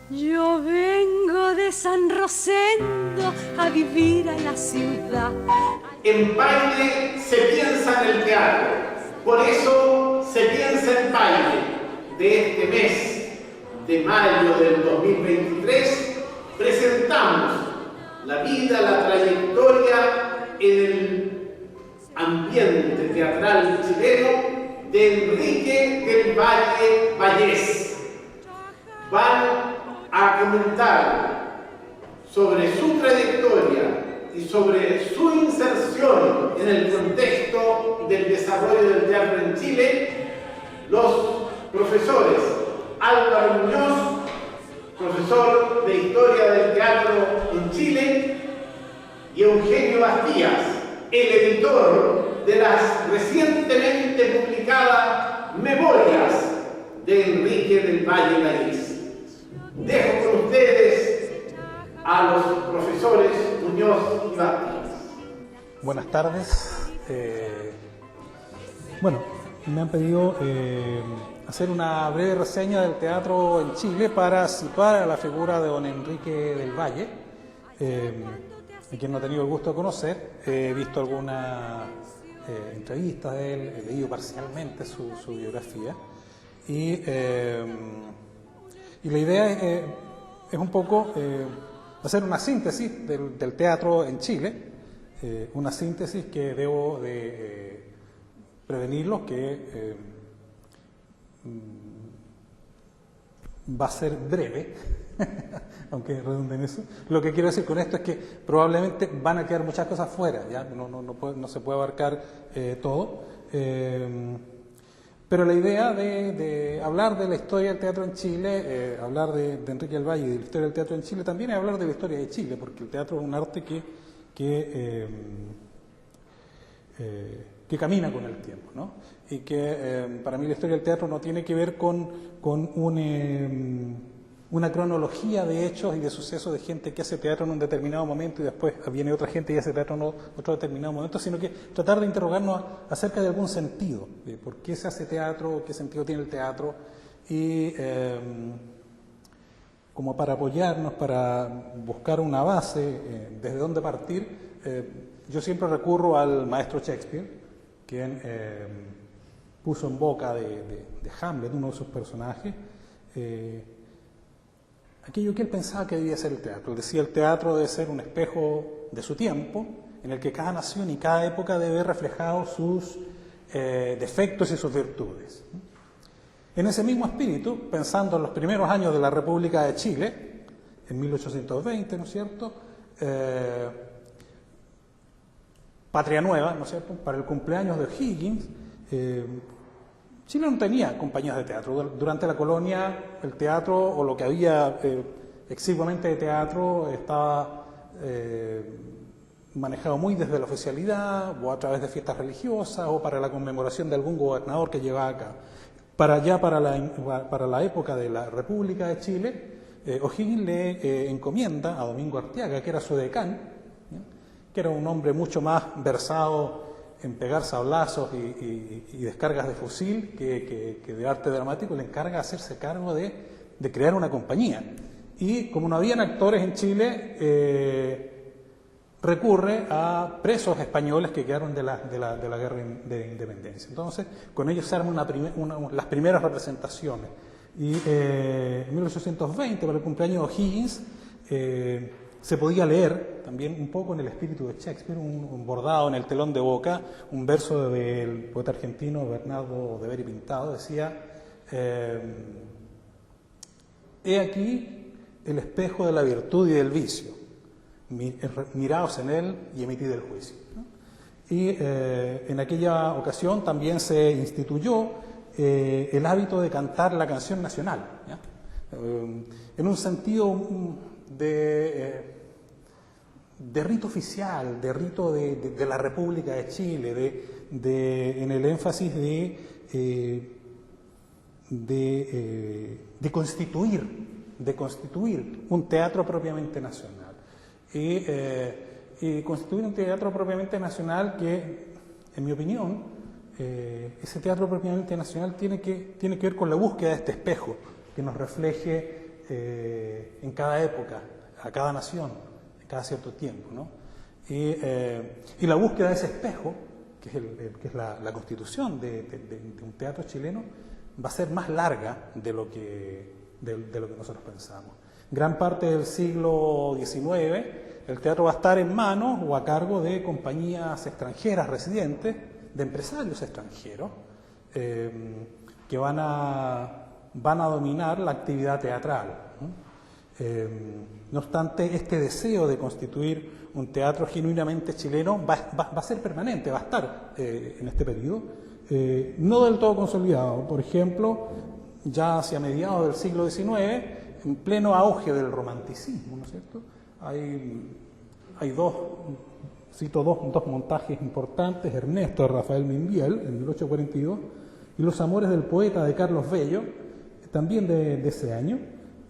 Yo vengo de San Rosendo a vivir a la ciudad. En Paine se piensa en el teatro, por eso se piensa en Paine. De este mes de mayo del 2023 presentamos la vida, la trayectoria en el ambiente teatral chileno de Enrique del Valle Vallés. Van a comentar sobre su trayectoria y sobre su inserción en el contexto del desarrollo del teatro en Chile los profesores Álvaro Muñoz, profesor de Historia del Teatro en Chile, y Eugenio Bastías, el editor de las recientemente publicadas Memorias de Enrique del Valle Vallés. Dejo con ustedes a los profesores Muñoz y Bastías. Buenas tardes. Me han pedido hacer una breve reseña del teatro en Chile para situar a la figura de don Enrique del Valle, a quien no he tenido el gusto de conocer. He visto algunas entrevistas de él, he leído parcialmente su biografía y la idea es un poco hacer una síntesis del teatro en Chile, una síntesis que debo de prevenirlos que va a ser breve, aunque redunde en eso. Lo que quiero decir con esto es que probablemente van a quedar muchas cosas fuera, ¿ya? No se puede abarcar todo. Pero la idea de hablar de la historia del teatro en Chile, hablar de Enrique del Valle y de la historia del teatro en Chile, también es hablar de la historia de Chile, porque el teatro es un arte que camina con el tiempo, ¿no? Y que para mí la historia del teatro no tiene que ver con una cronología de hechos y de sucesos de gente que hace teatro en un determinado momento y después viene otra gente y hace teatro en otro determinado momento, sino que tratar de interrogarnos acerca de algún sentido, de por qué se hace teatro, qué sentido tiene el teatro, y como para apoyarnos, para buscar una base, desde dónde partir, yo siempre recurro al maestro Shakespeare, quien puso en boca de Hamlet, uno de sus personajes, aquello que él pensaba que debía ser el teatro. Él decía: el teatro debe ser un espejo de su tiempo, en el que cada nación y cada época debe ver reflejados sus defectos y sus virtudes. En ese mismo espíritu, pensando en los primeros años de la República de Chile, en 1820, ¿no es cierto?, Patria Nueva, ¿no es cierto?, para el cumpleaños de O'Higgins, Chile no tenía compañías de teatro. Durante la colonia, el teatro, o lo que había exiguamente de teatro, estaba manejado muy desde la oficialidad, o a través de fiestas religiosas, o para la conmemoración de algún gobernador que llevaba acá. Para la época de la República de Chile, O'Higgins le encomienda a Domingo Arteaga, que era su decán, que era un hombre mucho más versado en pegar sablazos y descargas de fusil que de arte dramático, le encarga hacerse cargo de crear una compañía. Y como no habían actores en Chile, recurre a presos españoles que quedaron de la guerra de independencia. Entonces, con ellos se arman las primeras representaciones. Y en 1820, para el cumpleaños de O'Higgins, se podía leer también un poco en el espíritu de Shakespeare, un bordado en el telón de boca, un verso del poeta argentino Bernardo de Beri Pintado. Decía: he aquí el espejo de la virtud y del vicio, miraos en él y emitid el juicio, ¿no? Y en aquella ocasión también se instituyó el hábito de cantar la canción nacional, ¿ya? En un sentido de rito oficial, de rito de la República de Chile, en el énfasis de constituir un teatro propiamente nacional. Y constituir un teatro propiamente nacional que, en mi opinión, ese teatro propiamente nacional tiene que ver con la búsqueda de este espejo que nos refleje en cada época, a cada nación, en cada cierto tiempo, ¿no? Y la búsqueda de ese espejo, que es la constitución de un teatro chileno, va a ser más larga de lo que nosotros pensamos. Gran parte del siglo XIX, el teatro va a estar en manos o a cargo de compañías extranjeras residentes, de empresarios extranjeros, que van a dominar la actividad teatral, ¿no? No obstante, este deseo de constituir un teatro genuinamente chileno va a ser permanente, va a estar en este periodo, no del todo consolidado. Por ejemplo, ya hacia mediados del siglo XIX, en pleno auge del romanticismo, ¿no es cierto? Hay dos montajes importantes, Ernesto de Rafael Minviel, en 1842, y Los amores del poeta de Carlos Bello, también de ese año,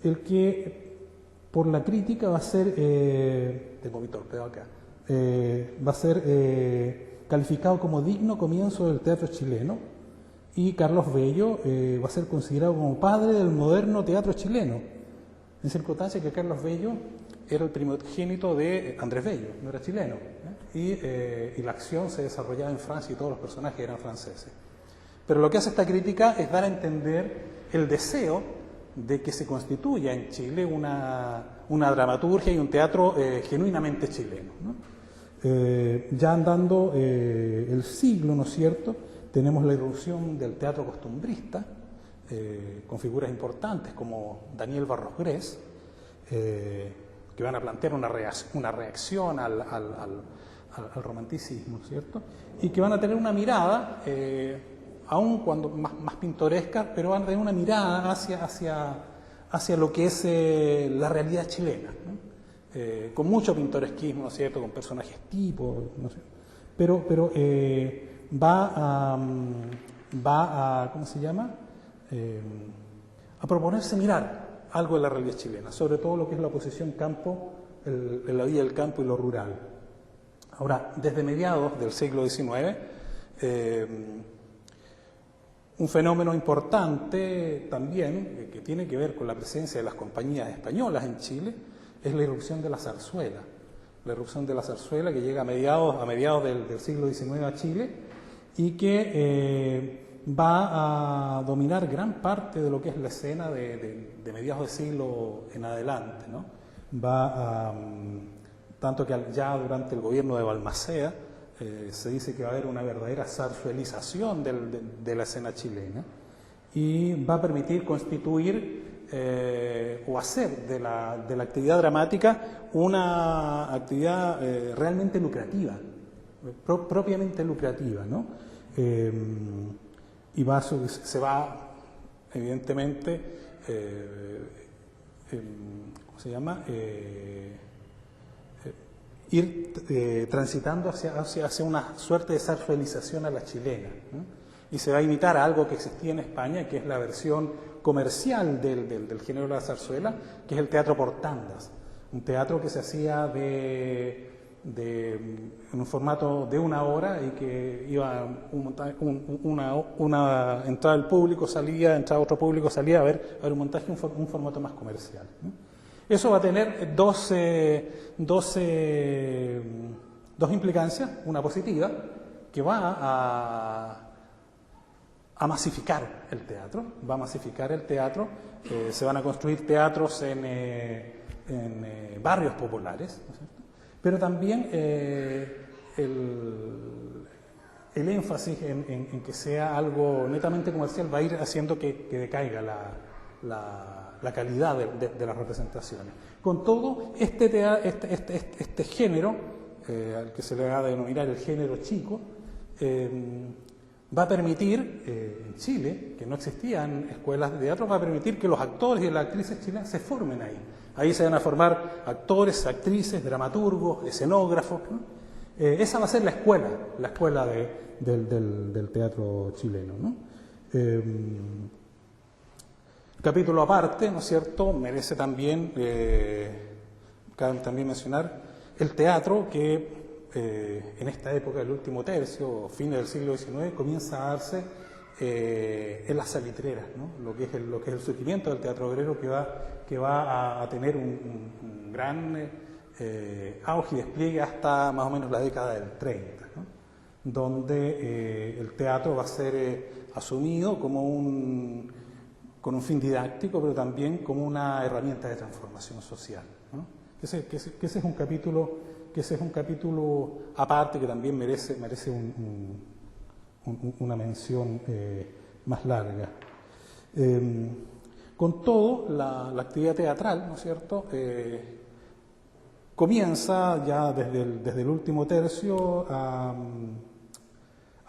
el que por la crítica va a ser, tengo mi torpedo acá, va a ser calificado como digno comienzo del teatro chileno, y Carlos Bello va a ser considerado como padre del moderno teatro chileno, en circunstancia que Carlos Bello era el primogénito de Andrés Bello, no era chileno, y la acción se desarrollaba en Francia y todos los personajes eran franceses. Pero lo que hace esta crítica es dar a entender el deseo de que se constituya en Chile una dramaturgia y un teatro genuinamente chileno, ¿no? Ya andando el siglo, ¿no es cierto?, tenemos la irrupción del teatro costumbrista, con figuras importantes como Daniel Barros Grés, que van a plantear una reacción al romanticismo, ¿no es cierto?, y que van a tener una mirada, aún cuando más pintoresca, pero van a tener una mirada hacia lo que es la realidad chilena, ¿no? Con mucho pintoresquismo, ¿no es cierto?, con personajes tipo, no sé, pero va a ¿cómo se llama?, a proponerse mirar algo de la realidad chilena, sobre todo lo que es la oposición campo, la vida del campo y lo rural. Ahora, desde mediados del siglo XIX, un fenómeno importante también, que tiene que ver con la presencia de las compañías españolas en Chile, es la irrupción de la zarzuela. La irrupción de la zarzuela que llega a mediados del siglo XIX a Chile y que va a dominar gran parte de lo que es la escena de mediados de siglo en adelante, ¿no? Tanto que ya durante el gobierno de Balmaceda se dice que va a haber una verdadera zarzuelización de la escena chilena y va a permitir constituir o hacer de la actividad dramática una actividad realmente lucrativa, propiamente lucrativa, ¿no? Y se va, evidentemente, ¿cómo se llama?, ir transitando hacia una suerte de zarzuelización a la chilena, ¿no? Y se va a imitar a algo que existía en España, que es la versión comercial del género de la zarzuela, que es el teatro por tandas, un teatro que se hacía en un formato de una hora y que iba una entrada del público, entraba otro público, salía a ver un montaje, un formato más comercial, ¿no? Eso va a tener dos implicancias, una positiva, que va a masificar el teatro, se van a construir teatros en barrios populares, ¿no es cierto?, pero también el énfasis en que sea algo netamente comercial va a ir haciendo que decaiga la calidad de las representaciones. Con todo, este género, al que se le va a denominar el género chico, va a permitir, en Chile, que no existían escuelas de teatro, va a permitir que los actores y las actrices chilenas se formen ahí. Ahí se van a formar actores, actrices, dramaturgos, escenógrafos, ¿no? Esa va a ser la escuela del teatro chileno, ¿no? Capítulo aparte, ¿no es cierto?, merece también, cabe también mencionar el teatro que en esta época del último tercio, fines del siglo XIX, comienza a darse en las salitreras, ¿no? Lo que es el surgimiento del teatro obrero que va a tener un gran auge y despliegue hasta más o menos la década del 30, ¿no? Donde el teatro va a ser asumido como con un fin didáctico, pero también como una herramienta de transformación social, ¿no? Ese es un capítulo aparte que también merece una mención más larga. Con todo, la actividad teatral, ¿no es cierto?, comienza ya desde el último tercio a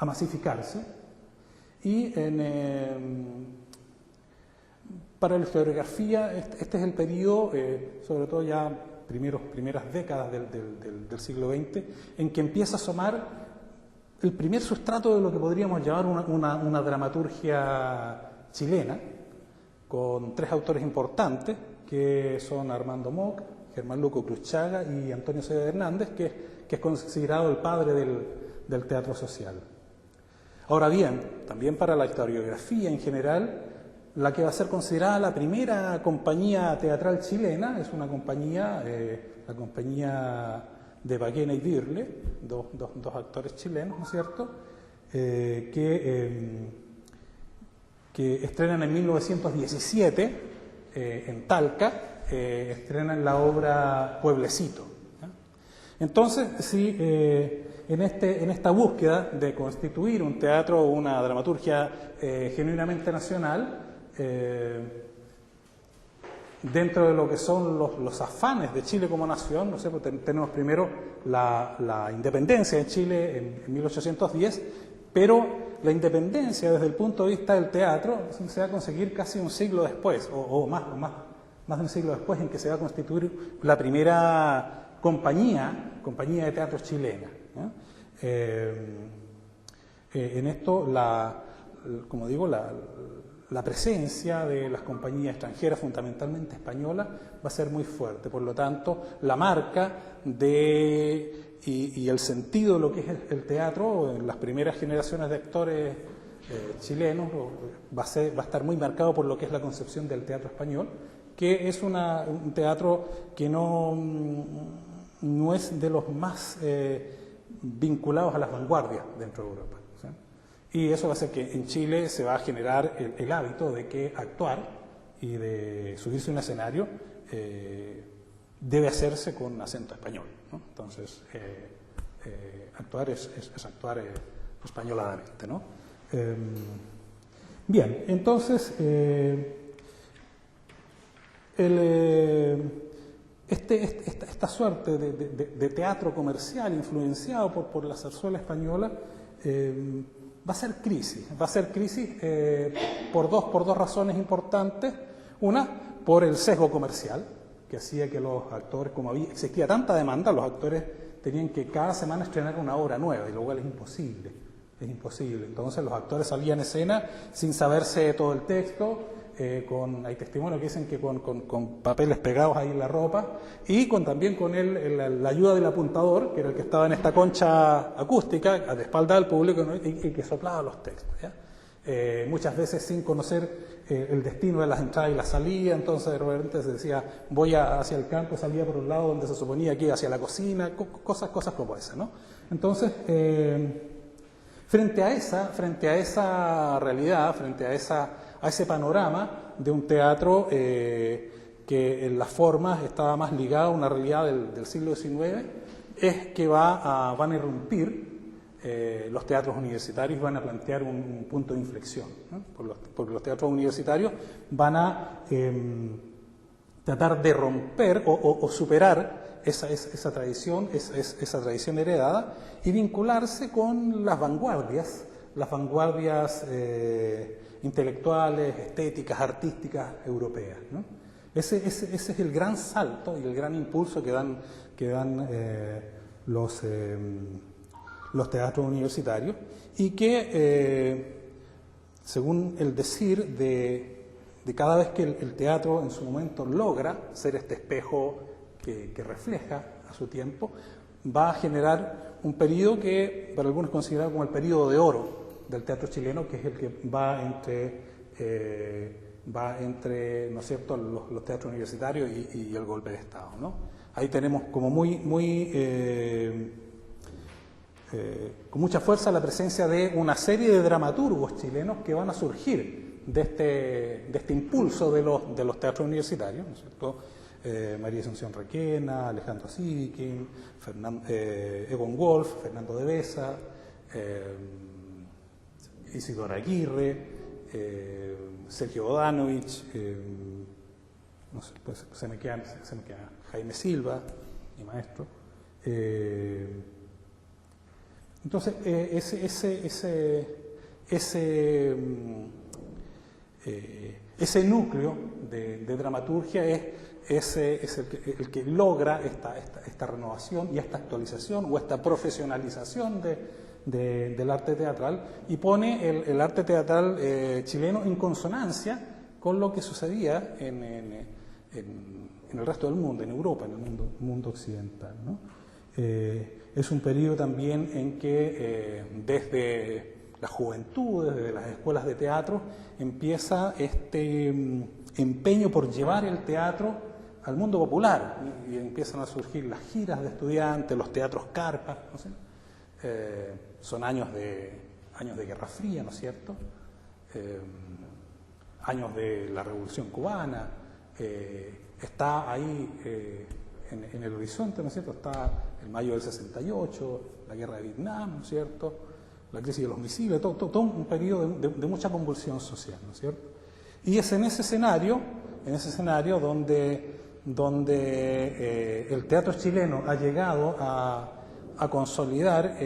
masificarse, y para la historiografía este es el periodo, sobre todo ya primeras décadas del siglo XX, en que empieza a asomar el primer sustrato de lo que podríamos llamar una dramaturgia chilena, con tres autores importantes, que son Armando Mock, Germán Luco Cruchaga y Antonio Ceda Hernández, que es considerado el padre del teatro social. Ahora bien, también para la historiografía en general, la que va a ser considerada la primera compañía teatral chilena es una compañía, la compañía de Baquena y Birle, dos actores chilenos, ¿no es cierto?, que estrenan en 1917 en Talca, estrenan la obra Pueblecito, ¿no? Entonces, sí, en esta búsqueda de constituir un teatro o una dramaturgia genuinamente nacional, dentro de lo que son los afanes de Chile como nación, no sé, pues tenemos primero la independencia de Chile en 1810, pero la independencia desde el punto de vista del teatro se va a conseguir casi un siglo después, o más de un siglo después, en que se va a constituir la primera compañía de teatro chilena, ¿no? En esto, como digo, la presencia de las compañías extranjeras, fundamentalmente españolas, va a ser muy fuerte. Por lo tanto, la marca y el sentido de lo que es el teatro en las primeras generaciones de actores chilenos va a estar muy marcado por lo que es la concepción del teatro español, que es un teatro que no es de los más vinculados a las vanguardias dentro de Europa, ¿sí? Y eso va a hacer que en Chile se va a generar el hábito de que actuar y de subirse a un escenario debe hacerse con acento español, ¿no? Entonces, actuar es actuar españoladamente, ¿no? Bien, entonces, esta suerte de teatro comercial influenciado por la zarzuela española va a ser crisis por dos razones importantes. Una, por el sesgo comercial, que hacía que los actores, como existía tanta demanda, los actores tenían que cada semana estrenar una obra nueva, y lo cual es imposible. Entonces los actores salían en escena sin saberse todo el texto, hay testimonios que dicen que con papeles pegados ahí en la ropa, y también con la ayuda del apuntador, que era el que estaba en esta concha acústica, a la espalda del público, ¿no? y que soplaba los textos, ¿ya? Muchas veces sin conocer el destino de las entradas y las salidas. Entonces de repente se decía, voy hacia el campo, salía por un lado donde se suponía que iba hacia la cocina, cosas como esas, ¿no? Entonces, frente a esa realidad, frente a ese panorama de un teatro que en las formas estaba más ligado a una realidad del siglo XIX, es que van a irrumpir los teatros universitarios, van a plantear un punto de inflexión, ¿no? Porque los teatros universitarios van a tratar de romper o superar esa tradición heredada, y vincularse con las vanguardias intelectuales, estéticas, artísticas europeas, ¿no? Ese es el gran salto y el gran impulso que dan los teatros universitarios, y que, según el decir de cada vez que el teatro en su momento logra ser este espejo que refleja a su tiempo, va a generar un periodo que para algunos es considerado como el periodo de oro del teatro chileno, que es el que va entre, ¿no es cierto?, los teatros universitarios y el golpe de Estado, ¿no? Ahí tenemos como con mucha fuerza la presencia de una serie de dramaturgos chilenos que van a surgir de este impulso de los teatros universitarios, ¿no es cierto? María Asunción Requena, Alejandro Sivikin, Egon Wolf, Fernando de Besa, Isidora Aguirre, Sergio Bodanovich, no sé, pues se me queda Jaime Silva, mi maestro. Entonces, ese núcleo de dramaturgia es el que logra esta renovación y esta actualización o esta profesionalización del arte teatral, y pone el arte teatral chileno en consonancia con lo que sucedía en el resto del mundo, en Europa, en el mundo occidental, ¿no? Es un periodo también en que desde la juventud, desde las escuelas de teatro, empieza este empeño por llevar el teatro al mundo popular, y empiezan a surgir las giras de estudiantes, los teatros carpas, ¿no sé? Son años de Guerra Fría, ¿no es cierto? Años de la Revolución Cubana. Está ahí en el horizonte, ¿no es cierto? Está el mayo del 68, la guerra de Vietnam, ¿no es cierto? La crisis de los misiles, todo un periodo de mucha convulsión social, ¿no es cierto? Y es en ese escenario donde el teatro chileno ha llegado a consolidar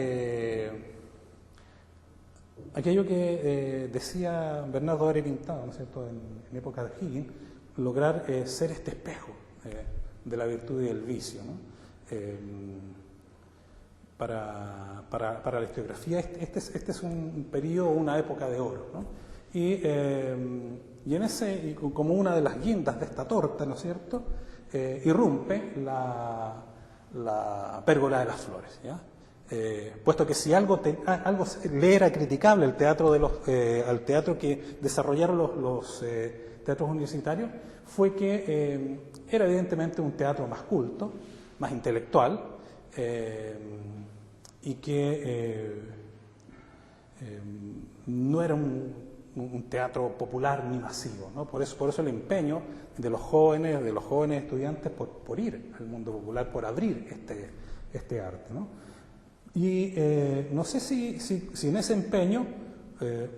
aquello que decía Bernardo Aire Pintado, ¿no es cierto?, en época de Higgins, lograr ser este espejo de la virtud y del vicio, ¿no? Para la historiografía este es un periodo, una época de oro, ¿no? Y como una de las guindas de esta torta, ¿no es cierto?, irrumpe la Pérgola de las Flores, ¿ya? Puesto que si algo le era criticable al teatro que desarrollaron los teatros universitarios, fue que era evidentemente un teatro más culto, más intelectual, y que no era un teatro popular ni masivo, ¿no? Por eso el empeño de los jóvenes estudiantes por ir al mundo popular, por abrir este arte, ¿no? Y no sé si en ese empeño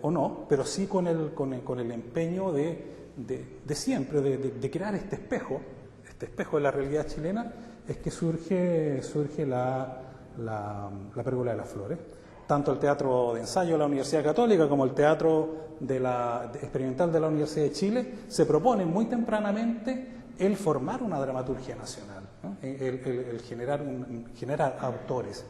o no, pero sí con el empeño de siempre, de crear este espejo de la realidad chilena, es que surge la Pérgola de las Flores. Tanto el teatro de ensayo de la Universidad Católica como el teatro experimental de la Universidad de Chile se proponen muy tempranamente el formar una dramaturgia nacional, ¿no? el generar autores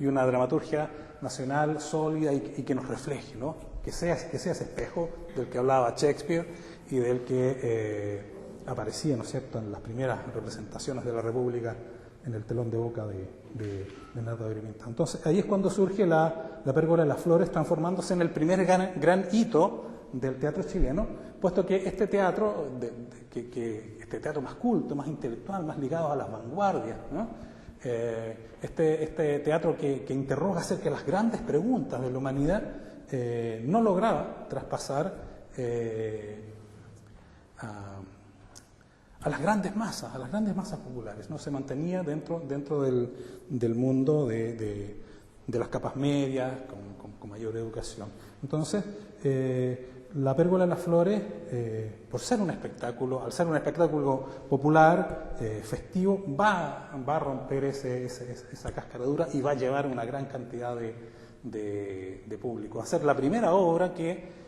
y una dramaturgia nacional sólida y que nos refleje, ¿no? que sea ese espejo del que hablaba Shakespeare y del que aparecía, ¿no es cierto?, en las primeras representaciones de la República en el telón de boca de Bernardo Aire Pintado. Entonces, ahí es cuando surge la Pérgola de las Flores, transformándose en el primer gran hito del teatro chileno, puesto que este teatro, este teatro más culto, más intelectual, más ligado a las vanguardias, ¿no? Este teatro que interroga acerca de las grandes preguntas de la humanidad, no lograba traspasar a las grandes masas populares, ¿no? Se mantenía dentro del mundo de las capas medias, con mayor educación. Entonces, la Pérgola de las Flores, al ser un espectáculo popular, festivo, va a romper esa cascaradura y va a llevar una gran cantidad de público. Va a ser la primera obra que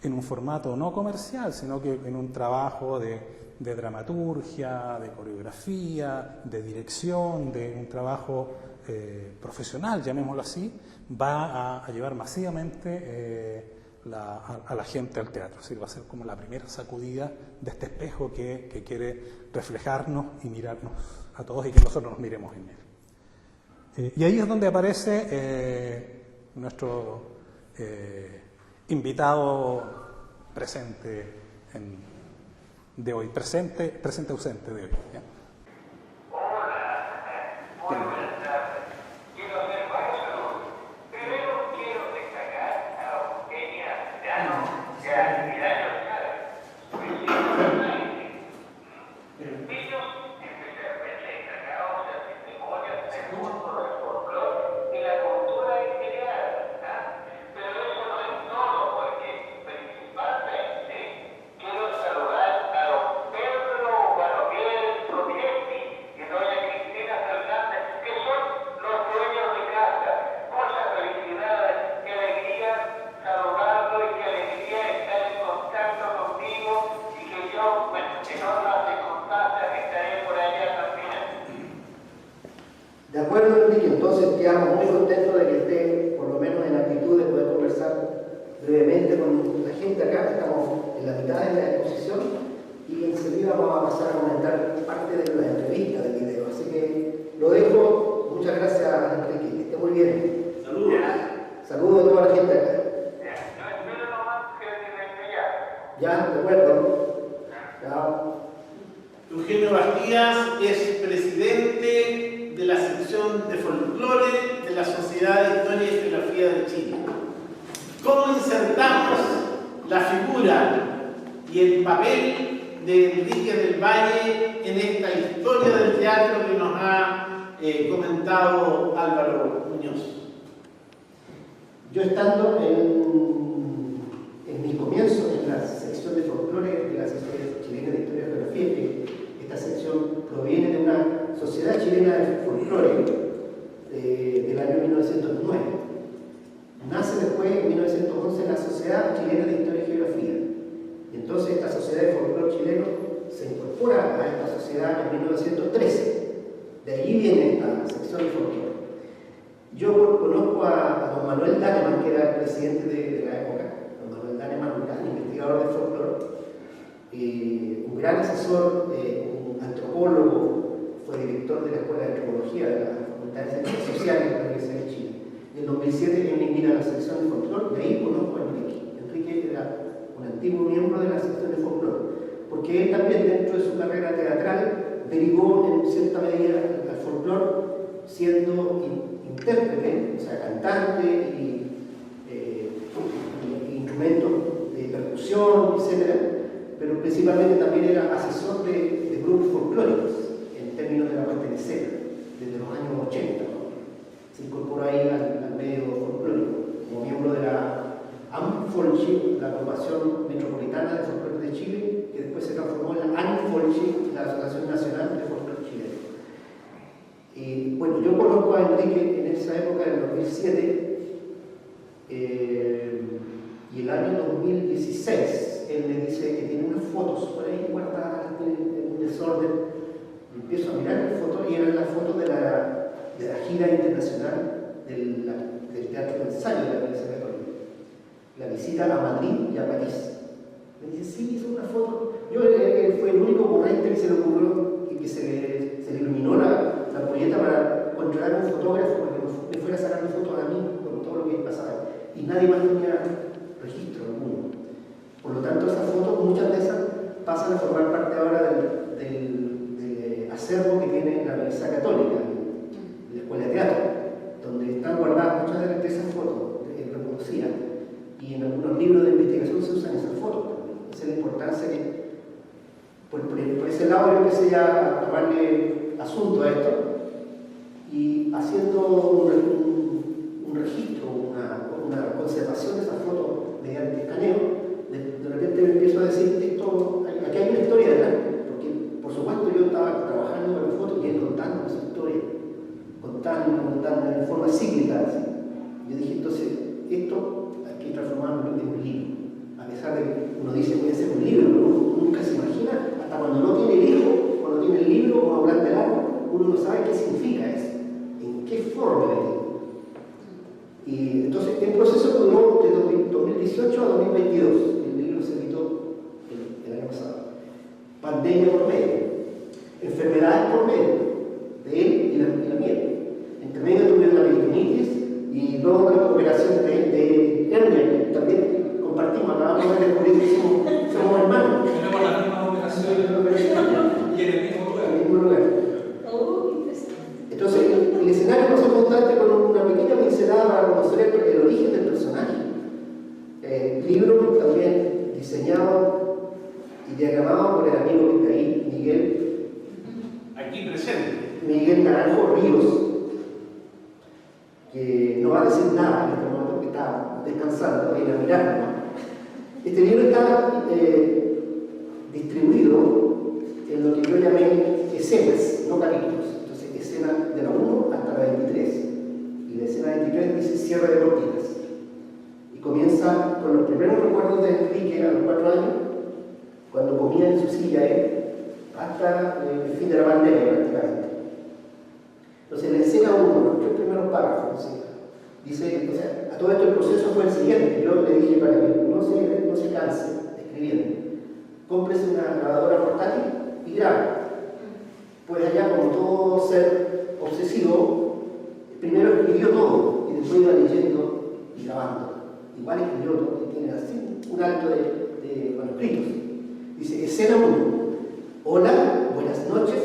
en un formato no comercial, sino que en un trabajo de dramaturgia, de coreografía, de dirección, de un trabajo profesional, llamémoslo así, va a llevar masivamente a la gente al teatro. Es decir, va a ser como la primera sacudida de este espejo que quiere reflejarnos y mirarnos a todos y que nosotros nos miremos en él. Y ahí es donde aparece nuestro invitado presente de hoy, presente ausente de hoy, ¿ya? De acuerdo, Enrique, entonces quedamos muy contentos de que esté, por lo menos en la actitud de poder conversar brevemente con la gente acá. Estamos en la mitad de la exposición y enseguida vamos a pasar a comentar parte de la entrevista del video. Así que lo dejo. Muchas gracias, Enrique. Que esté muy bien. Saludos. Saludos a toda la gente acá. Ya, de acuerdo. Chao. Eugenio Bastías es presidente de la sección de folclore de la Sociedad de Historia y Geografía de Chile. ¿Cómo insertamos la figura y el papel de Enrique del Valle en esta historia del teatro que nos ha comentado Álvaro Muñoz? Yo estando en mis comienzos en la sección de folclore de la Sociedad Chilena de Historia y Geografía, que esta sección proviene de una Sociedad Chilena de Folclore del año 1909. Nace después, en 1911, la Sociedad Chilena de Historia y Geografía. Y entonces esta Sociedad de Folclore chileno se incorpora a esta sociedad en 1913. De allí viene esta sección de folclore. Yo conozco a don Manuel Daneman, que era el presidente de la época. Don Manuel Daneman, un gran investigador de folclore, un gran asesor, un antropólogo, fue director de la Escuela de Antropología de la Facultad de Ciencias Sociales de la Universidad de Chile. En el 2007 él invita a la sección de folclore, y ahí conozco a Enrique. Enrique era un antiguo miembro de la sección de folclore, porque él también, dentro de su carrera teatral, derivó en cierta medida al folclore siendo intérprete, o sea, cantante y instrumentos de percusión, etc. Pero principalmente también era asesor de grupos folclóricos en términos de la puesta en escena, desde los años 80. ¿No? Se incorporó ahí al medio folclórico como miembro de la AMFOLCHI, la Agrupación Metropolitana de Folclore de Chile, que después se transformó en la ANFOLCHI, la Asociación Nacional de Folclore Chileno. Y bueno, yo conozco a Enrique en esa época, en el 2007, y el año 2016, él me dice que tiene unas fotos por ahí guardadas en un desorden. Empiezo a mirar las fotos y eran las fotos de la gira internacional del Teatro de Ensayo de la Universidad Católica. La visita a Madrid y a París. Me dice, sí, hizo una foto. Yo fue el único ocurrente que se le ocurrió y que se le iluminó la ampolleta para contratar un fotógrafo para que me fuera a sacar una foto a mí con todo lo que pasaba. Y nadie más tenía registro alguno. Por lo tanto, esas fotos, muchas de esas, pasan a formar parte ahora del acervo que tiene la Universidad Católica, de la Escuela de Teatro, donde están guardadas muchas de esas fotos reproducidas. Y en algunos libros de investigación se usan esas fotos también. Esa es la importancia que, por ese lado, yo empecé ya a tomarle asunto a esto y haciendo un registro, una conservación de esas fotos mediante escaneo, de repente me empiezo a decir, aquí hay una historia detrás, porque por supuesto yo estaba trabajando con las fotos y él contando esa historia, contando en forma cíclica. Así. Yo dije, entonces, esto hay que transformarlo en un libro. A pesar de que uno dice, voy a hacer un libro, pero uno nunca se imagina, hasta cuando no tiene el hijo, cuando tiene el libro o hablar del árbol, uno no sabe qué significa eso, en qué forma de libro. Y entonces, el proceso duró de 2018 a 2022. El libro se editó el año pasado. Pandemia por medio, enfermedades por medio, de él y la mía. Entre medio tuve la peritonitis y luego la operación de Hernia, que también compartimos, acabamos de descubrir que somos hermanos. Tenemos las mismas operaciones y en el mismo lugar. Entonces, el escenario pasó a contarte con una pequeña pincelada para conocer el origen del personaje. Libro también diseñado y diagramado por el amigo que está ahí, Miguel. Aquí presente. Miguel Naranjo Ríos, que no va a decir nada en este momento porque está descansando, va a ir a mirarlo. Este libro está distribuido en lo que yo llamé escenas, no capítulos. Entonces, escena de la 1 hasta la 23. Y la escena 23 dice cierre de cortinas. Y comienza con los primeros recuerdos de Enrique a los 4 años, cuando comía en su silla hasta el fin de la pandemia prácticamente. Entonces, la escena 1, los 3 primeros párrafos, dice, o sea, a todo esto el proceso fue el siguiente. Yo le dije para que no se canse escribiendo, cómprese una grabadora portátil y grabe. Pues allá, como todo ser obsesivo, primero escribió todo y después iba leyendo y grabando. Igual escribió todo, y tiene así un alto de manuscritos. Dice, escena 1. Hola, buenas noches.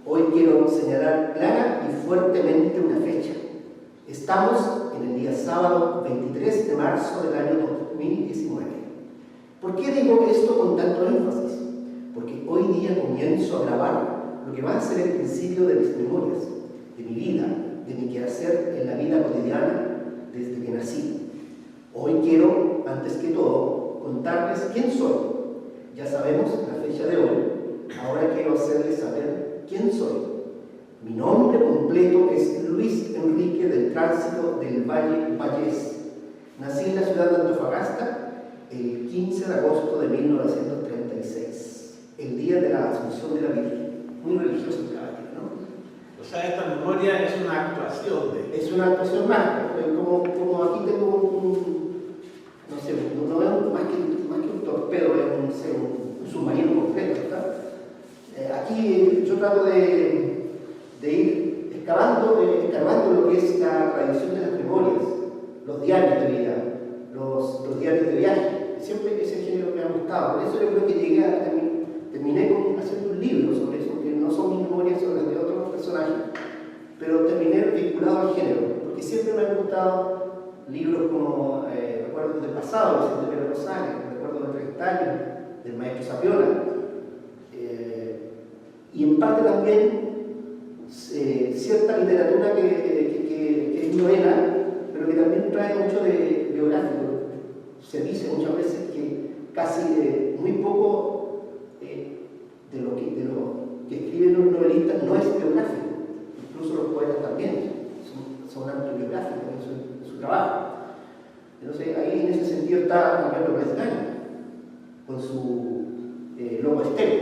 Hoy quiero señalar clara y fuertemente una fecha. Estamos en el día sábado 23 de marzo del año 2019. ¿Por qué digo esto con tanto énfasis? Porque hoy día comienzo a grabar lo que va a ser el principio de mis memorias, de mi vida, de mi quehacer en la vida cotidiana desde que nací. Hoy quiero, antes que todo, contarles quién soy. Ya sabemos la fecha de hoy, ahora quiero hacerles saber quién soy. Mi nombre completo es Luis Enrique del Tránsito del Valle Vallés. Nací en la ciudad de Antofagasta el 15 de agosto de 1936, el día de la Asunción de la Virgen. Muy religioso el caballero, ¿no? O sea, esta memoria es una actuación de... Es una actuación más, como aquí tengo no sé, no es más que un torpedo, es un submarino completo, ¿está? Aquí yo trato de ir escarbando lo que es la tradición de las memorias, los diarios de vida, los diarios de viaje. Siempre ese género me ha gustado. Por eso yo creo que terminé haciendo un libro sobre eso, que no son mis memorias, son las de otros personajes, pero terminé vinculado al género, porque siempre me han gustado libros como Recuerdos del pasado, de Vicente Pérez Rosales, Recuerdos de 30 años, del maestro Sapiola, y en parte también cierta literatura que es novela, pero que también trae mucho de biográfico. Se dice muchas veces que casi muy poco de lo que escriben los novelistas no es biográfico, incluso los poetas también son autobiográficos en su trabajo. Entonces ahí en ese sentido está Alberto Pérez con su Lobo Estéreo,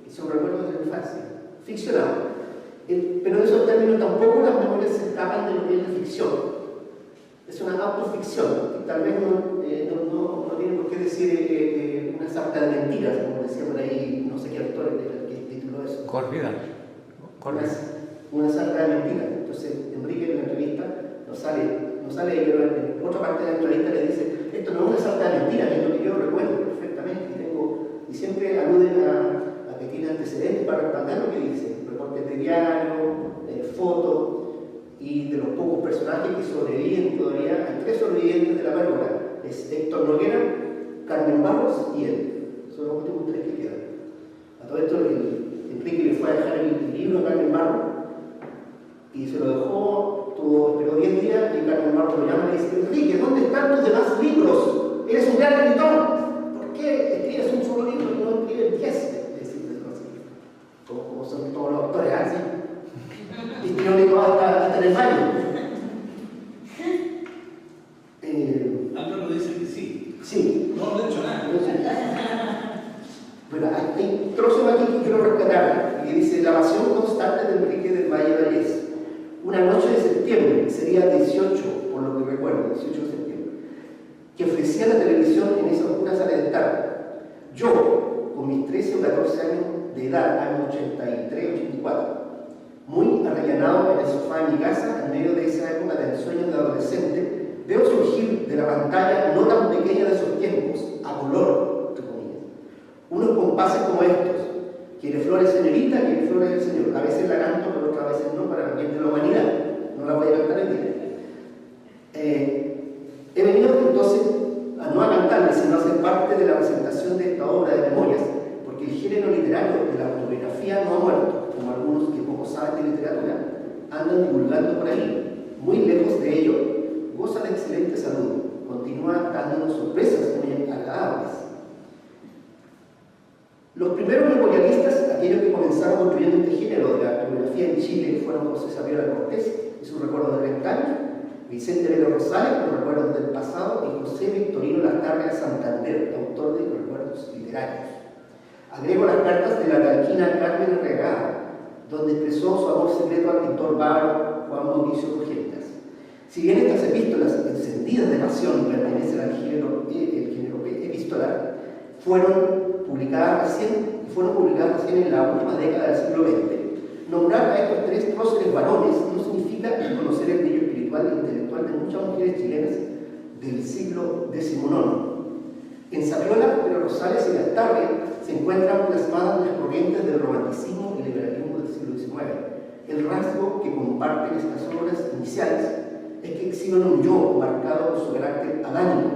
que son recuerdos de la infancia, ficcionado. Pero en esos términos tampoco las memorias se escapan de lo que es la ficción. Es una autoficción, y tal vez no tiene por qué decir una sarta de mentiras, como decía por ahí, no sé qué autor que tituló eso. Corvida. Una sarta de mentiras. Entonces, Enrique en la entrevista no sale, pero en otra parte de la entrevista le dice, esto no es una sarta de mentiras, es lo que yo recuerdo perfectamente, y siempre aluden a que tiene antecedentes para respaldar lo que dice, reportes de diario, fotos, y de los pocos personajes que sobreviven todavía, hay 3 sobrevivientes de la pérgola, es Héctor Noguera, Carmen Barros y él, son los últimos 3 que quedan. A todo esto Enrique le fue a dejar el libro a Carmen Barros y se lo dejó, esperó 10 días y Carmen Barros lo llama y le dice, Enrique, ¿dónde están tus demás libros? Eres un gran escritor, ¿por qué escribes un solo libro y no escribes 10? Como son todos los autores así. Histriónico hasta en el baño. Álvaro dice que sí. Sí. No he hecho nada. Bueno, hay trozos aquí que quiero rescatar, que dice la pasión constante de Enrique del Valle Vallés. Una noche de septiembre, sería 18, por lo que recuerdo, 18 de septiembre, que ofrecía la televisión en esa oscura sala de estar. Yo, con mis 13 o 14 años de edad, año 83, 84, muy arrellanado en el sofá de mi casa, en medio de esa época de ensueños de adolescente, veo surgir de la pantalla no tan pequeña de esos tiempos, a color, entre comillas, unos compases como estos: quiere flores señorita, quiere flores del señor. A veces la canto, pero otras veces no, para el bien de la humanidad. No la voy a cantar el día. He venido entonces no a cantarle, sino a ser parte de la presentación de esta obra de memorias, porque el género literario de la autobiografía no ha muerto, como algunos que poco saben de literatura andan divulgando por ahí. Muy lejos de ello, goza de excelente salud, continúa dándonos sorpresas muy agradables. Los primeros memorialistas, aquellos que comenzaron construyendo este género de la autobiografía en Chile, fueron José Saviola Cortés y sus recuerdos de 30 años, Vicente Velo Rosales, con recuerdos del pasado, y José Victorino Lastarria Santander, autor de recuerdos literarios. Agrego las cartas de la talquina Carmen Regada, donde expresó su amor secreto al pintor bávaro Juan Mauricio Cogentas. Si bien estas epístolas encendidas de pasión pertenecen al género epistolar, fueron publicadas recién en la última década del siglo XX. Nombrar a estos tres próceres varones no significa conocer el brillo espiritual e intelectual de muchas mujeres chilenas del siglo XIX. En Saviola, Velo Rosales y Lastarria se encuentran plasmadas las corrientes del romanticismo y liberalismo del siglo XIX. El rasgo que comparten estas obras iniciales es que exhiben un yo marcado por su carácter adánico.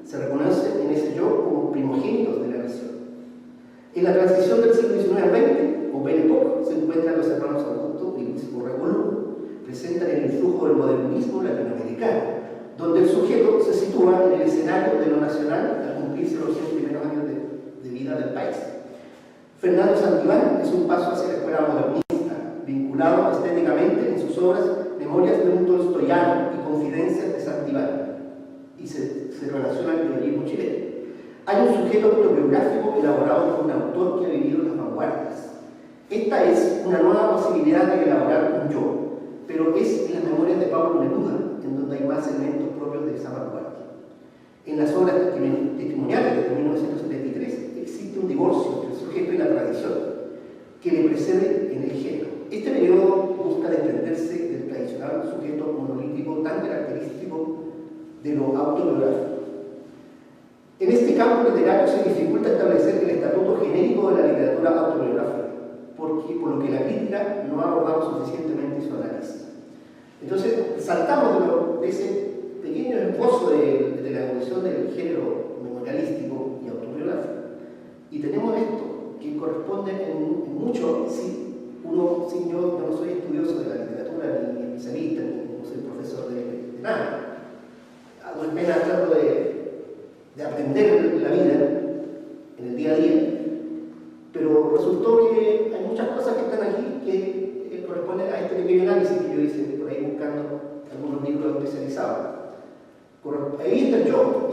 Se reconocen en ese yo como primogénitos de la nación. En la transición del siglo XIX al XX, o Belle Époque, se encuentran los hermanos Augusto y Luis Borrego. Presentan el influjo del modernismo latinoamericano, donde el sujeto se sitúa en el escenario de lo nacional al cumplirse los 100 primeros años de vida del país. Fernando Santibán es un paso hacia la escuela modernista, vinculado estéticamente en sus obras Memorias de un Tolstoyano y Confidencias de Santibán, y se relaciona al periodismo chileno. Hay un sujeto autobiográfico elaborado por un autor que ha vivido en las vanguardias. Esta es una nueva posibilidad de elaborar un yo, pero es en las memorias de Pablo Neruda en donde hay más elementos propios de esa vanguardia. En las obras testimoniales de 1973 existe un divorcio entre el sujeto y la tradición que le precede en el género. Este periodo busca desprenderse del tradicional sujeto monolítico tan característico de lo autobiográfico. En este campo literario se dificulta establecer el estatuto genérico de la literatura autobiográfica, por lo que la crítica no ha abordado suficientemente su análisis. Entonces, saltamos de ese pequeño esbozo de la evolución del género memorialístico y autobiográfico, y tenemos esto, que corresponde en mucho, yo no soy estudioso de la literatura, ni especialista, ni no soy profesor de nada. Hago apenas trato de aprender la vida en el día a día, pero resultó que hay muchas cosas que están aquí que corresponden a este pequeño análisis que yo hice por ahí buscando algunos libros especializados. Ahí está el yo,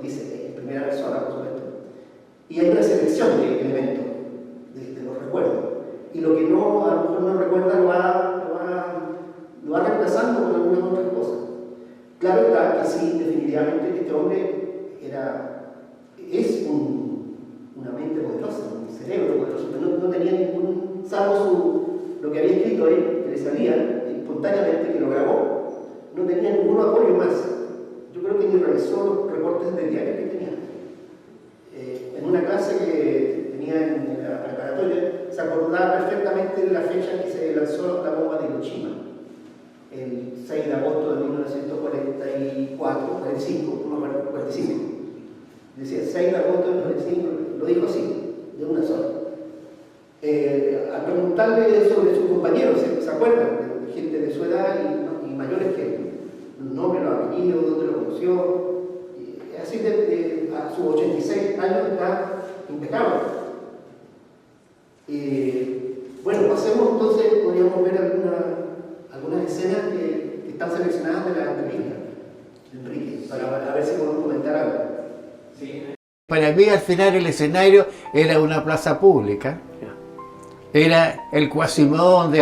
dice en primera persona, por supuesto, y hay una selección de elementos de los recuerdos, y lo que a lo mejor no recuerda lo va reemplazando con algunas otras cosas. Claro está que sí, definitivamente este hombre es una mente poderosa, un cerebro poderoso, pero no tenía ningún, salvo lo que había escrito ahí, que le salía espontáneamente, que lo grabó, no tenía ningún apoyo más. Yo creo que ni revisó los recortes de diario que tenía. En una clase que tenía en la preparatoria, se acordaba perfectamente de la fecha en que se lanzó la bomba de Hiroshima, el 6 de agosto de 1945. Decía 6 de agosto de 1945, lo dijo así, de una sola. Al preguntarle sobre sus compañeros, ¿se acuerdan? De gente de su edad y mayores que él, los nombres, los apellidos, dónde lo conoció. Así a sus 86 años está impecable. Bueno, pasemos entonces, podríamos ver algunas escenas que están seleccionadas de la entrevista de Enrique, para ver si podemos comentar algo. Sí. Para mí al final el escenario era una plaza pública, era el Quasimodo donde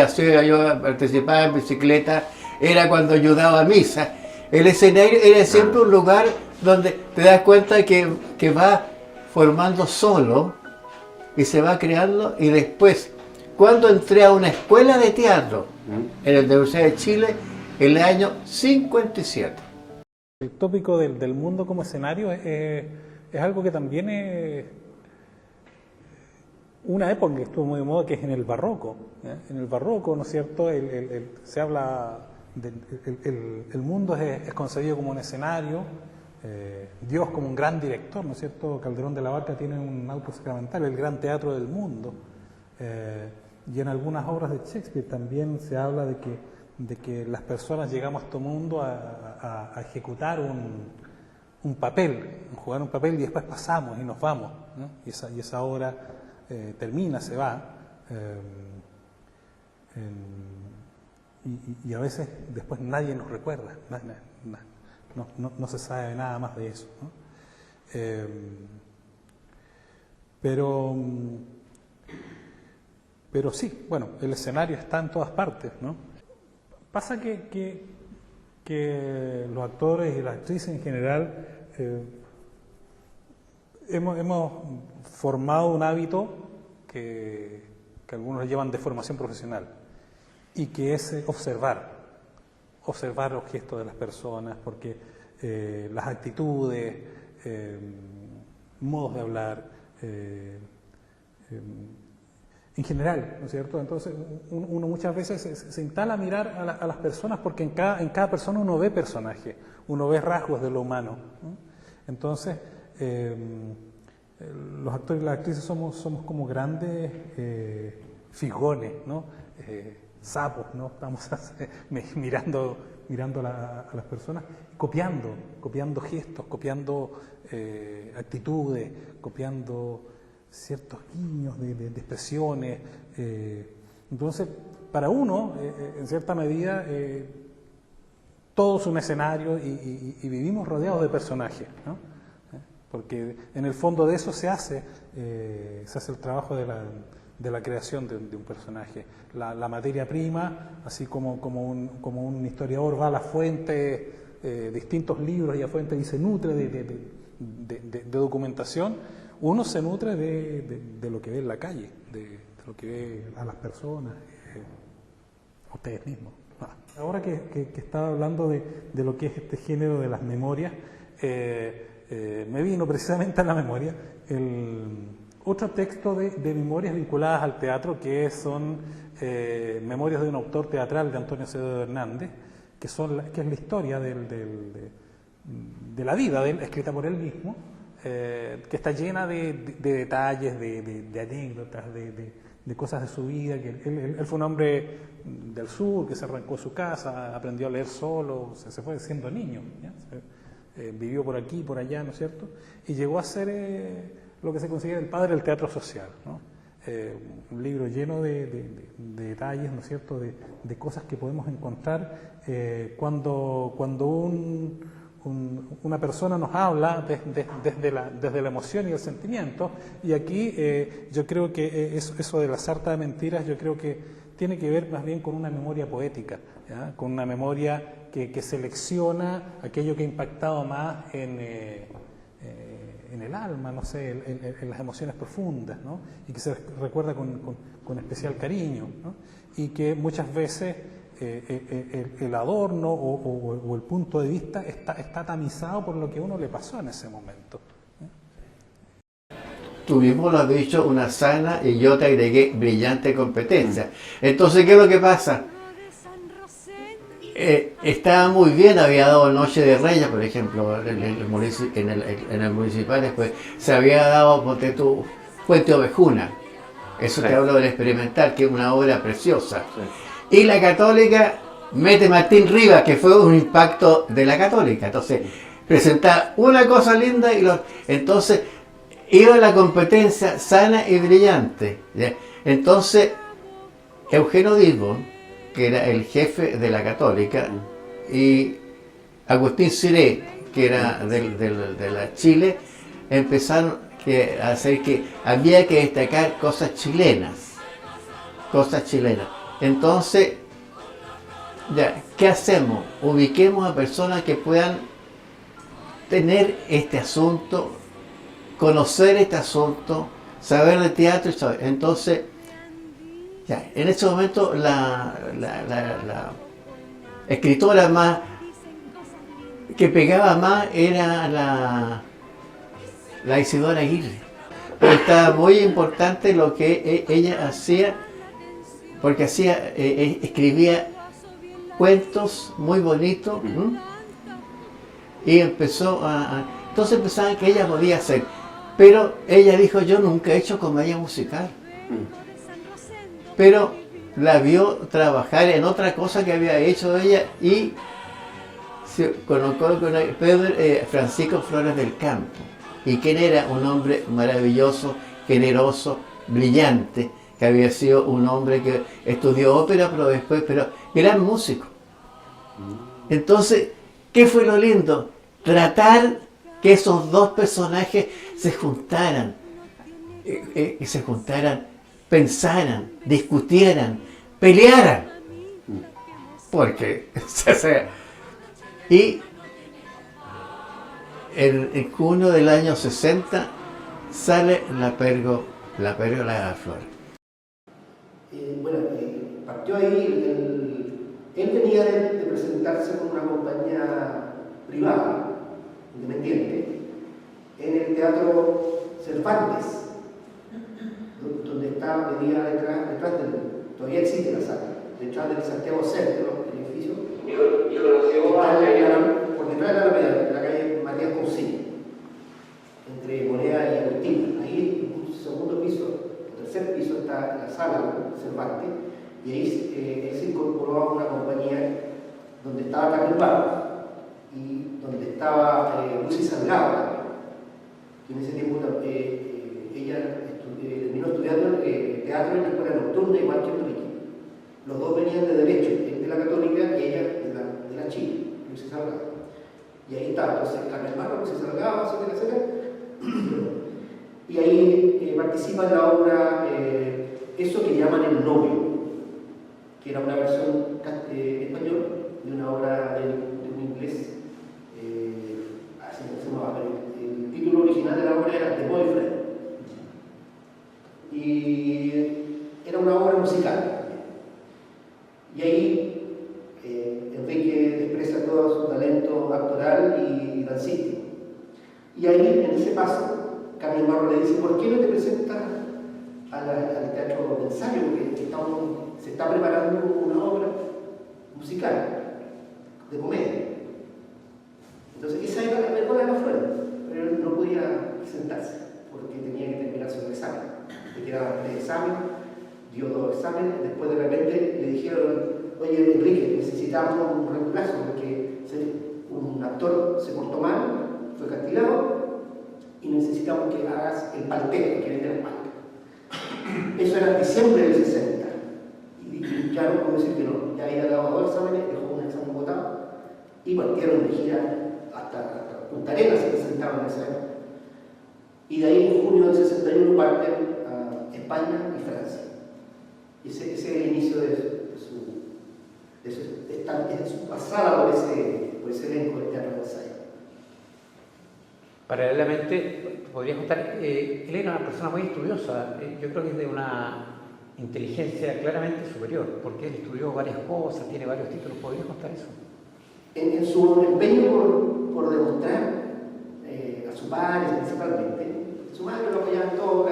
yo participaba en bicicleta, era cuando ayudaba a misa. El escenario era siempre un lugar donde te das cuenta que va formando solo y se va creando, y después cuando entré a una escuela de teatro en la Universidad de Chile en el año 57. El tópico del mundo como escenario es algo que también es una época que estuvo muy de moda, que es en el barroco. En el barroco, ¿no es cierto?, se habla el mundo es concebido como un escenario, Dios como un gran director, ¿no es cierto? Calderón de la Barca tiene un auto sacramental, el gran teatro del mundo. Y en algunas obras de Shakespeare también se habla de que las personas llegamos a este mundo a ejecutar un papel, a jugar un papel y después pasamos y nos vamos, ¿no? Y esa obra termina, se va, y a veces después nadie nos recuerda, no se sabe nada más de eso, ¿no? Pero sí, bueno, el escenario está en todas partes, ¿no? Pasa que los actores y las actrices en general hemos formado un hábito que algunos llevan de formación profesional y que es observar los gestos de las personas, porque las actitudes, modos de hablar, en general, ¿no es cierto? Entonces uno muchas veces se instala a mirar a las personas porque en cada persona uno ve personaje, uno ve rasgos de lo humano, ¿no? Entonces los actores y las actrices somos como grandes figones, ¿no? Sapos, ¿no? Estamos mirando a las personas, copiando gestos, copiando actitudes, copiando ciertos guiños de expresiones. Entonces, para uno, en cierta medida, todo es un escenario y vivimos rodeados de personajes, ¿no? Porque en el fondo de eso se hace el trabajo de la creación de un personaje. La materia prima, así como un historiador va a la fuente, distintos libros y a fuentes y se nutre de documentación, uno se nutre de lo que ve en la calle, de lo que ve a las personas, ustedes mismos. Ahora que estaba hablando de lo que es este género de las memorias, me vino precisamente a la memoria otro texto de memorias vinculadas al teatro, que son memorias de un autor teatral de Antonio Acevedo Hernández, que es la historia de la vida de él, escrita por él mismo, que está llena de detalles, de anécdotas, de cosas de su vida. Que él fue un hombre del sur que se arrancó de su casa, aprendió a leer solo, se fue siendo niño, ¿ya? Vivió por aquí, por allá, ¿no es cierto? Y llegó a ser lo que se considera el padre del teatro social, ¿no? Un libro lleno de detalles, ¿no es cierto?, de cosas que podemos encontrar cuando una persona nos habla desde la emoción y el sentimiento. Y aquí yo creo que eso de la sarta de mentiras, yo creo que tiene que ver más bien con una memoria poética, ¿ya? Con una memoria que selecciona aquello que ha impactado más en el alma, no sé, en las emociones profundas, ¿no? Y que se recuerda con especial cariño, ¿no? Y que muchas veces el adorno o el punto de vista está tamizado por lo que a uno le pasó en ese momento. Tú mismo lo has dicho, una sana, y yo te agregué brillante competencia. Entonces, ¿qué es lo que pasa? Estaba muy bien, había dado Noche de Reyes, por ejemplo, en el municipal. Después se había dado, ponte tú, Puente Ovejuna. Eso te hablo del experimental, que es una obra preciosa. Y la Católica mete Martín Rivas, que fue un impacto de la Católica. Entonces, presentaba una cosa linda y entonces iba la competencia sana y brillante, ¿ya? Entonces, Eugenio Dilbon, que era el jefe de la Católica, y Agustín Ciré, que era de la Chile, empezaron a hacer que había que destacar cosas chilenas. Entonces, ya, ¿qué hacemos? Ubiquemos a personas que puedan tener este asunto, conocer este asunto, saber de teatro y saber. Entonces, ya, en ese momento la escritora más que pegaba más era la Isidora Aguirre. Pero estaba muy importante lo que ella hacía, porque escribía cuentos muy bonitos, ¿m? Y entonces pensaban que ella podía hacer, pero ella dijo: yo nunca he hecho comedia musical. Pero la vio trabajar en otra cosa que había hecho ella y se colocó con Francisco Flores del Campo, y quien era un hombre maravilloso, generoso, brillante, que había sido un hombre que estudió ópera, pero gran músico. Entonces, ¿qué fue lo lindo? Tratar que esos dos personajes se juntaran, pensaran, discutieran, pelearan. Porque, y en junio del año 60 sale La Pérgola de las Flores. Partió ahí, él venía de presentarse con una compañía privada, independiente, en el Teatro Cervantes, donde venía detrás todavía existe la sala, detrás del Santiago Centro, el edificio, por detrás de la Alameda, de la calle Matías Cousiño, entre Moneda y Agustín. Ahí, en un segundo piso, tercer piso, está la sala Cervantes, y ahí él se incorporó a una compañía donde estaba Carmen Barros y donde estaba Lucy Salgado también, que en ese tiempo ella terminó estudiando teatro en la escuela nocturna, igual que Enrique. Los dos venían de Derecho, él de la Católica y ella de la Chile, Lucy Salgado. Y ahí estaba, entonces Carmen Barros, Lucy Salgado, etcétera. Y ahí participa en la obra eso que llaman El Novio, que era una versión española de una obra de un inglés, así se llamaba, pero el título original de la obra era The Boyfriend, y era una obra musical. Y ahí Enrique expresa todo su talento actoral y dancístico. Y ahí, en ese paso, Carmen Barros le dice: ¿por qué no te presentas al teatro de ensayo? Porque se está preparando una obra musical de comedia. Entonces, esa era la Pérgola de las Flores, pero él no podía sentarse porque tenía que terminar su examen. Le quedaban 3 exámenes, dio 2 exámenes. Después, de repente, le dijeron: oye, Enrique, necesitamos un reemplazo porque un actor se portó mal, fue castigado, y necesitamos que hagas el palpero, que vende las palpas. Eso era en diciembre del 60. Y ya no puedo decir que no. Ya había dado 2 exámenes, dejó un examen votado, y partieron de gira hasta Punta Arenas, se presentaban en esa época. Y de ahí, en junio del 61, parten a España y Francia. Y ese es el inicio de su pasada por ese elenco del teatro de ensayo. Paralelamente, podría contar, él era una persona muy estudiosa. Yo creo que es de una inteligencia claramente superior, porque él estudió varias cosas, tiene varios títulos. ¿Podría contar eso? En su empeño por demostrar a su padre principalmente, su madre lo apoyaba en todo,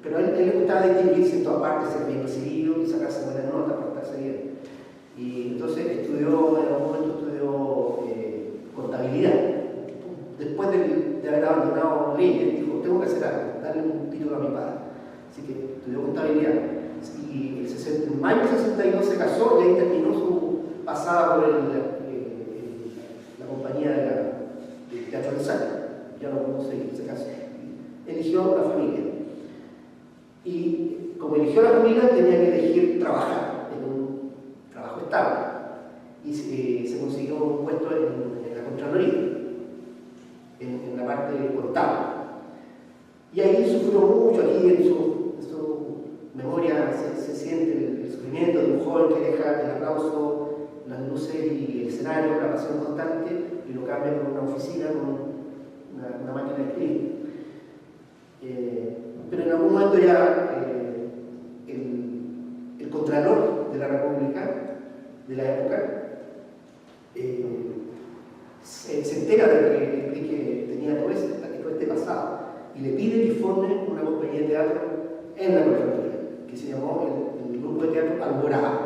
pero a él le gustaba distinguirse en todas partes, ser bien recibido y sacarse buenas notas, portarse bien. Y entonces en algún momento estudió contabilidad. Después de haber abandonado leyes, dijo: tengo que hacer algo, darle un título a mi padre. Así que estudió contabilidad. Y en mayo del 62 se casó y ahí terminó su pasada por la compañía del Teatro del Ensayo. Ya no pudo seguir, se casó. Eligió la familia. Y como eligió la familia, tenía que elegir trabajar en un trabajo estable. Y se consiguió un puesto en la Contraloría, en la parte contable. Y ahí sufrió mucho. Aquí en su memoria se siente el sufrimiento de un joven que deja el aplauso, las luces y el escenario, la pasión constante, y lo cambia por una oficina con una máquina de escribir. Pero en algún momento ya el Contralor de la República de la época se entera de que Enrique tenía todo este pasado y le pide que forme una compañía de teatro en la Contraloría, que se llamó el grupo de teatro Alborada.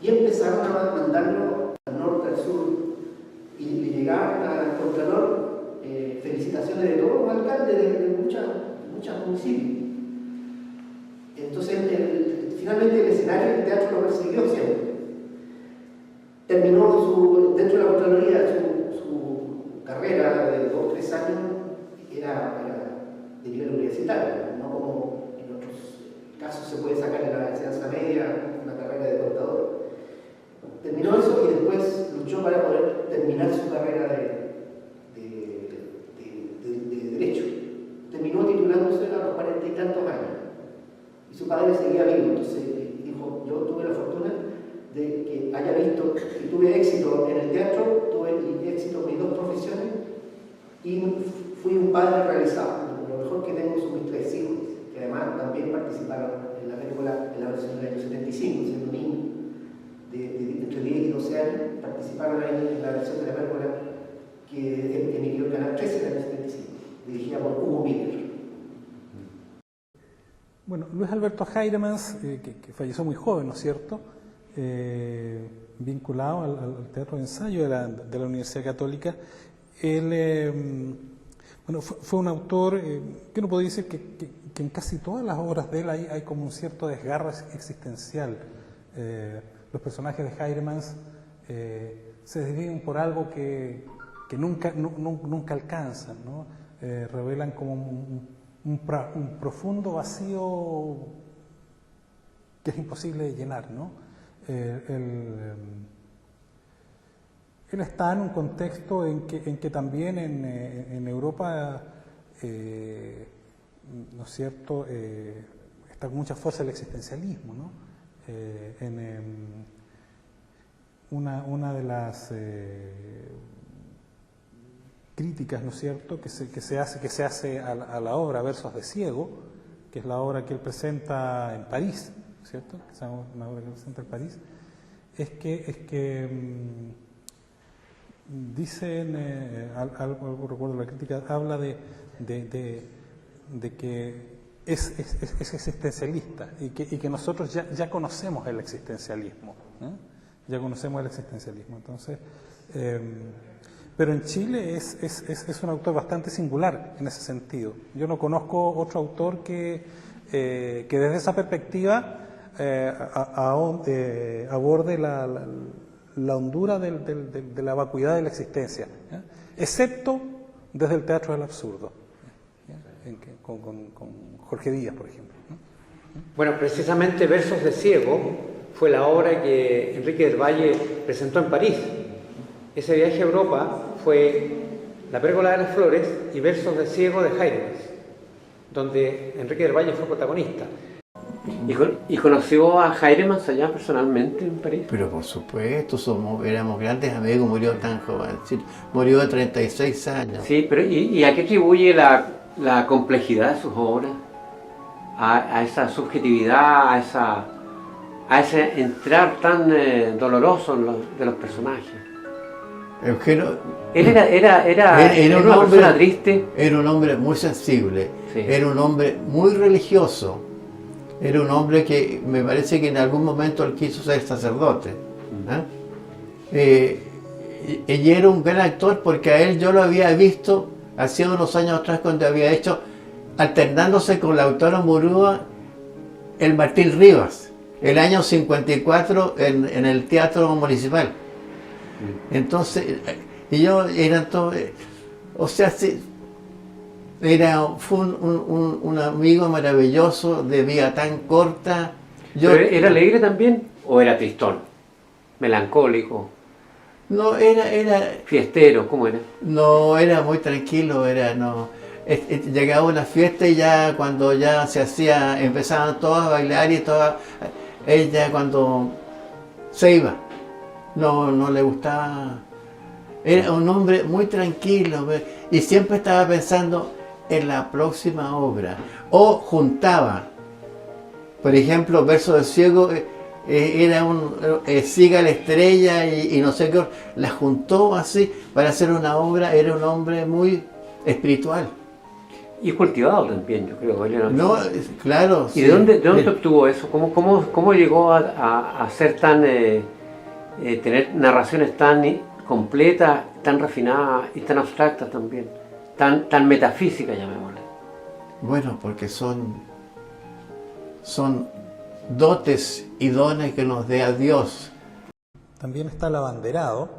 Y empezaron a mandarlo al norte, al sur, y le llegaban al Contralor felicitaciones de todos los alcaldes de muchos municipios. Entonces, finalmente el escenario del teatro lo persiguió siempre. Terminó dentro de la Contraloría su carrera de 2 o 3 años, era de nivel universitario, no como en otros casos se puede sacar en la enseñanza media una carrera de contador. Terminó eso y después luchó para poder terminar su carrera de Derecho. Terminó titulándose a los 40 y tantos años. Y su padre seguía vivo, entonces dijo, yo tuve la fortuna de que haya visto que tuve éxito en el teatro, tuve éxito en mis 2 profesiones y fui un padre realizado. Lo mejor que tengo son mis 3 hijos, que además también participaron en la película en la versión del año 75, siendo niños de entre 10 y 12 años, participaron ahí en la versión de la película que emitió el Canal 13 en el año 75, dirigida por Hugo Miller. Bueno, Luis Alberto Heiremans, que falleció muy joven, ¿no es cierto?, vinculado al teatro de ensayo de la Universidad Católica. Él fue un autor que uno puede decir que en casi todas las obras de él hay como un cierto desgarro existencial. Los personajes de Heiremans se desviven por algo que nunca alcanzan, ¿no? Revelan como un profundo vacío que es imposible de llenar, ¿no? Él está en un contexto en que también en Europa, ¿no es cierto?, está con mucha fuerza el existencialismo, ¿no? Una de las críticas, ¿no es cierto?, que se hace a la obra Versos de Ciego, que es la obra que él presenta en París, ¿cierto?, que es una obra que él presenta en París, es que dicen, algo recuerdo la crítica, habla de que es existencialista y que nosotros ya conocemos el existencialismo, ya conocemos el existencialismo. Entonces, pero en Chile es un autor bastante singular en ese sentido. Yo no conozco otro autor que desde esa perspectiva aborde la hondura de la vacuidad de la existencia, ¿ya?, excepto desde el teatro del absurdo, con Jorge Díaz, por ejemplo, ¿no? Bueno, precisamente Versos de Ciego fue la obra que Enrique del Valle presentó en París. Ese viaje a Europa fue La Pérgola de las Flores y Versos de Ciego de Heiremans, donde Enrique del Valle fue protagonista. ¿Y conoció a Heiremans allá personalmente en París? Pero por supuesto, éramos grandes amigos, murió tan joven, murió de 36 años. Sí, pero ¿y a qué atribuye la complejidad de sus obras? A esa subjetividad, a ese entrar tan doloroso de los personajes. Eugenio, Él era una persona triste. Era un hombre muy sensible, Sí. Era un hombre muy religioso, era un hombre que me parece que en algún momento él quiso ser sacerdote. Y era un gran actor porque a él yo lo había visto hace unos años atrás cuando había hecho, alternándose con la autora Murúa, el Martín Rivas, el año 54 en el Teatro Municipal. Entonces, y yo eran todos, o sea, sí, fue un amigo maravilloso de vida tan corta. ¿Pero era alegre también o era tristón? ¿Melancólico? No, era ¿Fiestero? ¿Cómo era? no, era muy tranquilo, llegaba una fiesta y ya cuando ya se hacía, empezaban todas a bailar y todas, ella cuando se iba, no le gustaba. Era un hombre muy tranquilo y siempre estaba pensando en la próxima obra. O juntaba, por ejemplo, Versos de Ciego, era un siga la estrella y no sé qué, la juntó así para hacer una obra. Era un hombre muy espiritual. Y cultivado también, yo creo. No, claro. ¿Y de dónde obtuvo eso? ¿Cómo llegó a ser tan, tener narraciones tan completas, tan refinadas y tan abstractas también? Tan metafísicas, llamémosle. Bueno, porque son dotes y dones que nos dé a Dios. También está el abanderado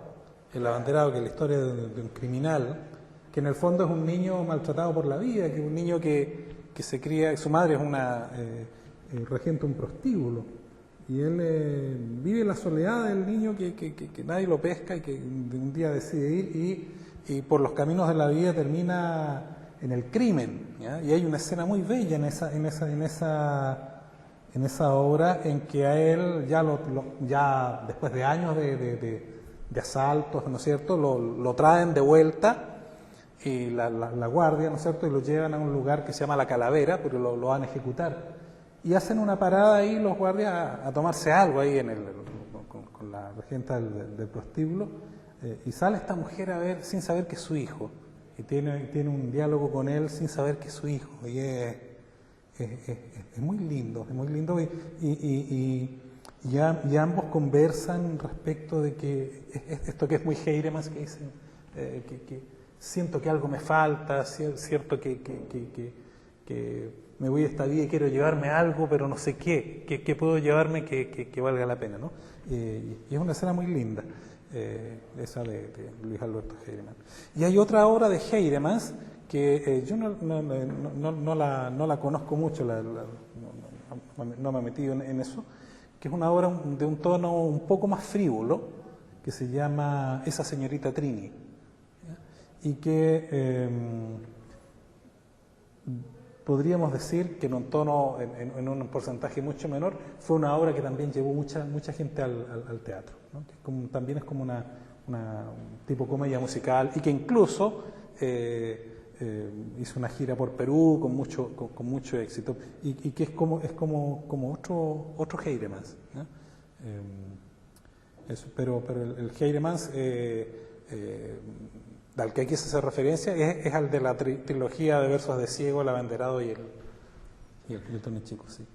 que es la historia de un criminal, que en el fondo es un niño maltratado por la vida, que es un niño que se cría, su madre es una regenta un prostíbulo, y él vive la soledad del niño que nadie lo pesca y que un día decide ir y por los caminos de la vida termina en el crimen, ¿ya? Y hay una escena muy bella en esa obra en que a él ya después de años de asaltos, ¿no es cierto?, lo traen de vuelta y la guardia, ¿no es cierto?, y lo llevan a un lugar que se llama La Calavera, pero lo van a ejecutar. Y hacen una parada ahí los guardias a tomarse algo ahí con la regenta del prostíbulo, y sale esta mujer a ver sin saber que es su hijo, y tiene un diálogo con él sin saber que es su hijo, y es muy lindo, y ambos conversan respecto de que esto que es muy Heidemann, que dicen que siento que algo me falta, cierto que me voy de esta vida y quiero llevarme algo, pero no sé qué puedo llevarme que valga la pena, ¿no? Y es una escena muy linda, esa de Luis Alberto Heidemann. Y hay otra obra de Heidemann que yo no la conozco mucho, no me he metido en eso, que es una obra de un tono un poco más frívolo, que se llama Esa señorita Trini, ¿ya? Y que podríamos decir que en un tono, en un porcentaje mucho menor, fue una obra que también llevó mucha gente al teatro, ¿no? Que también es como un tipo comedia musical, y que incluso hizo una gira por Perú con mucho éxito, y que es como otro Heidemann, ¿no? Pero el Heidemann al que hay que hacer referencia es al de la trilogía de versos de Ciego, El abanderado y el Tony Chico, sí.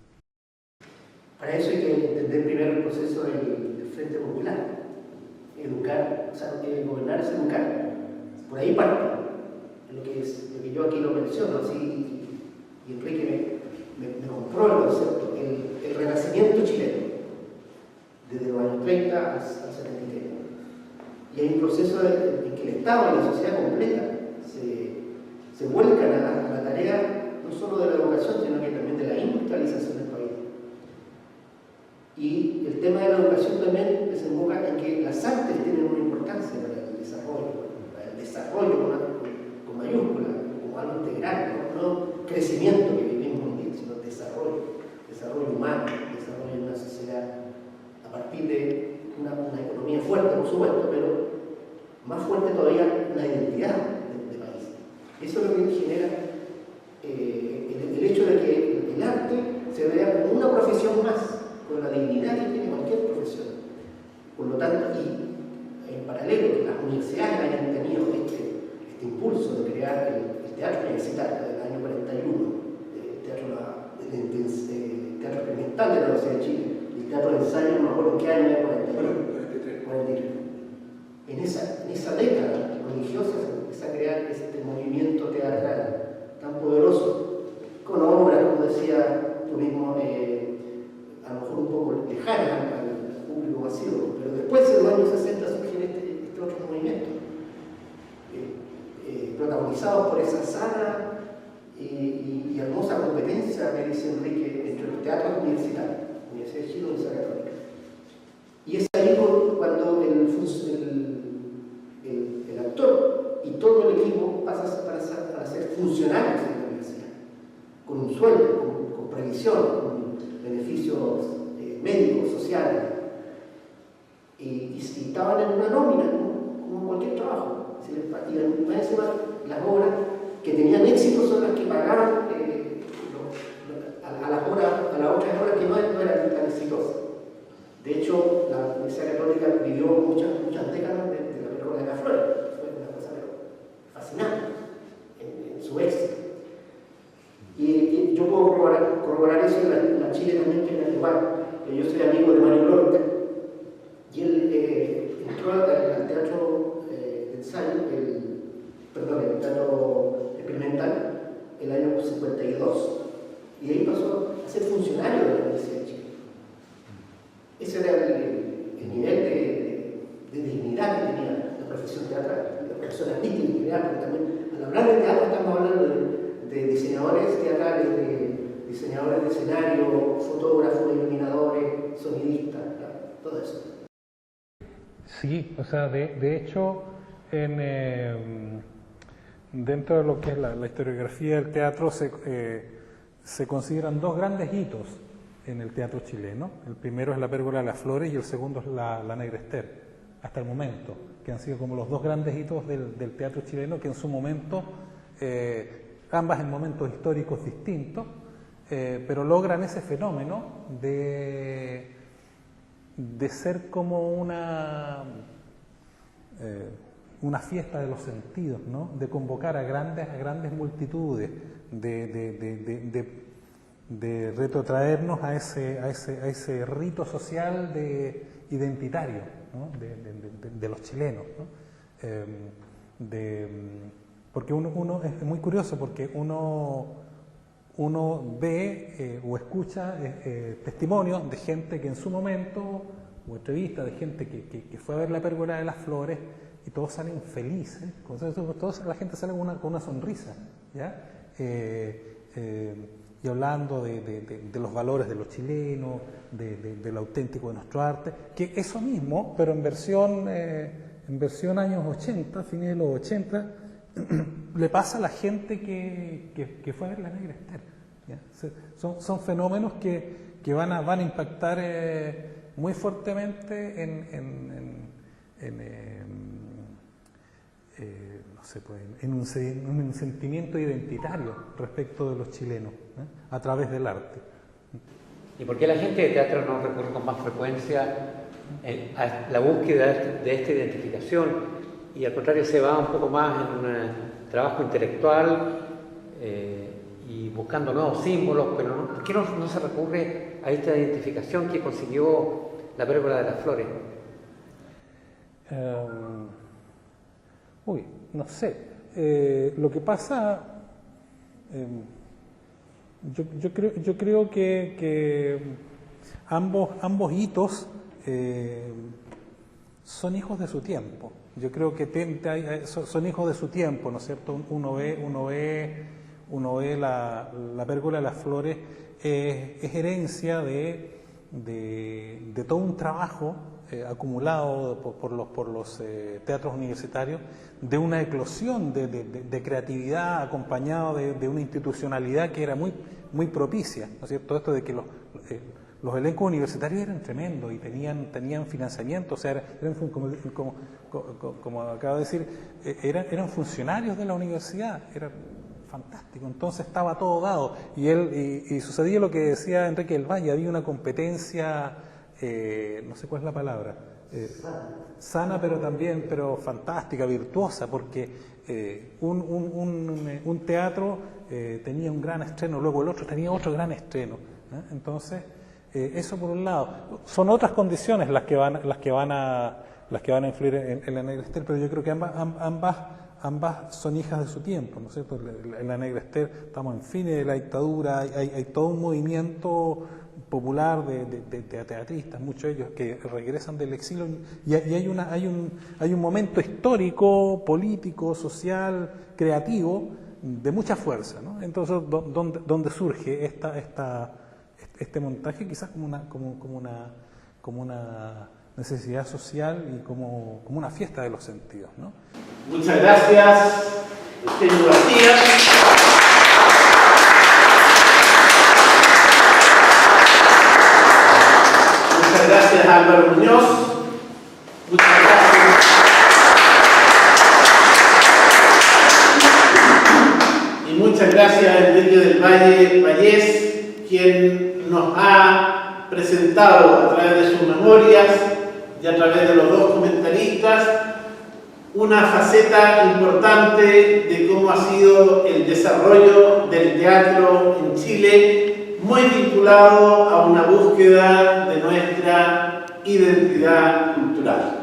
Para eso hay que entender primero el proceso del Frente Popular. Educar, o sea, gobernar es educar. Por ahí parte. Lo que yo aquí lo menciono, así, y Enrique me compró el concepto, el renacimiento chileno, desde los años 30 al 73. Y hay un proceso en que el Estado y la sociedad completa se vuelcan a la tarea no solo de la educación, sino que también de la industrialización del país. Y el tema de la educación también desemboca en que las artes tienen una importancia para el desarrollo con mayúscula, como algo integral, no crecimiento que vivimos hoy día, sino desarrollo humano, desarrollo de una sociedad a partir de una economía fuerte, por supuesto, pero más fuerte todavía una identidad de país. Eso es lo que genera el hecho de que el arte se vea como una profesión más, con la dignidad que tiene cualquier profesión. Por lo tanto, y en paralelo, que las universidades hayan tenido este impulso de crear el teatro universitario del año 41, teatro experimental de la Universidad de Chile, el teatro de ensayo, no me acuerdo en qué año era, 43. En esa década religiosa se empieza a crear este movimiento teatral tan poderoso, con obras, como decía tú mismo, a lo mejor un poco lejanas al público masivo, pero después en los años 60 surge este otro movimiento, protagonizados por esa sana y hermosa competencia, me dice Enrique, entre los teatros universitarios, Universidad de Chile y Universidad Católica. Y es ahí cuando el actor y todo el equipo pasa para ser funcionarios de la universidad, con un sueldo, con previsión, con beneficios médicos, sociales, y estaban en una nómina como cualquier trabajo. Y más encima, las obras que tenían éxito son las que pagaban a las otras obras que no eran tan exitosas. De hecho, la Universidad Católica vivió muchas décadas de la Pérgola de las Flores. Fue una cosa fascinante en su éxito. Y yo puedo corroborar eso en la Chile también, que era igual. Yo soy amigo de Mario Lorca, y él entró al teatro de ensayo, el teatro experimental, el año 52. Y ahí pasó a ser funcionario de la Universidad de Chile. Ese era el nivel de dignidad que tenía la profesión teatral, la profesión artística en general, porque también al hablar de teatro estamos hablando de diseñadores teatrales, de diseñadores de escenario, fotógrafos, iluminadores, sonidistas, todo eso. Sí, o sea, de hecho, dentro de lo que es la historiografía del teatro se consideran dos grandes hitos en el teatro chileno. El primero es la Pérgola de las Flores y el segundo es la Negra Ester, hasta el momento, que han sido como los dos grandes hitos del teatro chileno, que en su momento, ambas en momentos históricos distintos, pero logran ese fenómeno de ser como una fiesta de los sentidos, ¿no? De convocar a grandes multitudes, de retrotraernos a ese rito social identitario, ¿no? de los chilenos, ¿no? Porque uno es muy curioso, porque uno ve o escucha testimonios de gente que en su momento, o entrevistas de gente que fue a ver la Pérgola de las Flores, y todos salen felices, la gente sale con una sonrisa, ¿ya? Y hablando de los valores de los chilenos, de lo auténtico de nuestro arte, que eso mismo, pero en versión años 80, fines de los 80, le pasa a la gente que fue a ver la Negra Ester, ¿ya? Son fenómenos que van a impactar muy fuertemente no sé, pues, en un sentimiento identitario respecto de los chilenos, a través del arte. ¿Y por qué la gente de teatro no recurre con más frecuencia a la búsqueda de esta identificación y al contrario se va un poco más en un trabajo intelectual y buscando nuevos símbolos, pero ¿por qué no se recurre a esta identificación que consiguió la Pérgola de las Flores? No sé. Lo que pasa, yo creo que ambos hitos son hijos de su tiempo. Yo creo que son hijos de su tiempo, ¿no es cierto? Uno ve la Pérgola de las Flores, es herencia de todo un trabajo acumulado por los teatros universitarios, de una eclosión de creatividad acompañado de una institucionalidad que era muy propicia, ¿no es cierto? Esto de que los elencos universitarios eran tremendos y tenían financiamiento, o sea, eran como acabo de decir, eran funcionarios de la universidad, era fantástico, entonces estaba todo dado, y sucedía lo que decía Enrique del Valle, había una competencia, no sé cuál es la palabra, sana pero fantástica, virtuosa, porque un teatro tenía un gran estreno, luego el otro tenía otro gran estreno, ¿eh? Entonces eso por un lado. Son otras condiciones las que van a influir en la Negra Ester, pero yo creo que ambas son hijas de su tiempo, ¿no es cierto? En la Negra Ester estamos en fines de la dictadura, hay todo un movimiento popular de teatristas, muchos de ellos que regresan del exilio, y hay un momento histórico, político, social, creativo, de mucha fuerza, ¿no? Entonces, donde surge este montaje, quizás como una necesidad social y como una fiesta de los sentidos, ¿no? Muchas gracias, Eugenio García. Muchas gracias, Álvaro Muñoz. Muchas gracias. Y muchas gracias a Enrique del Valle Vallés, quien nos ha presentado a través de sus memorias y a través de los dos comentaristas una faceta importante de cómo ha sido el desarrollo del teatro en Chile, muy vinculado a una búsqueda de nuestra identidad cultural.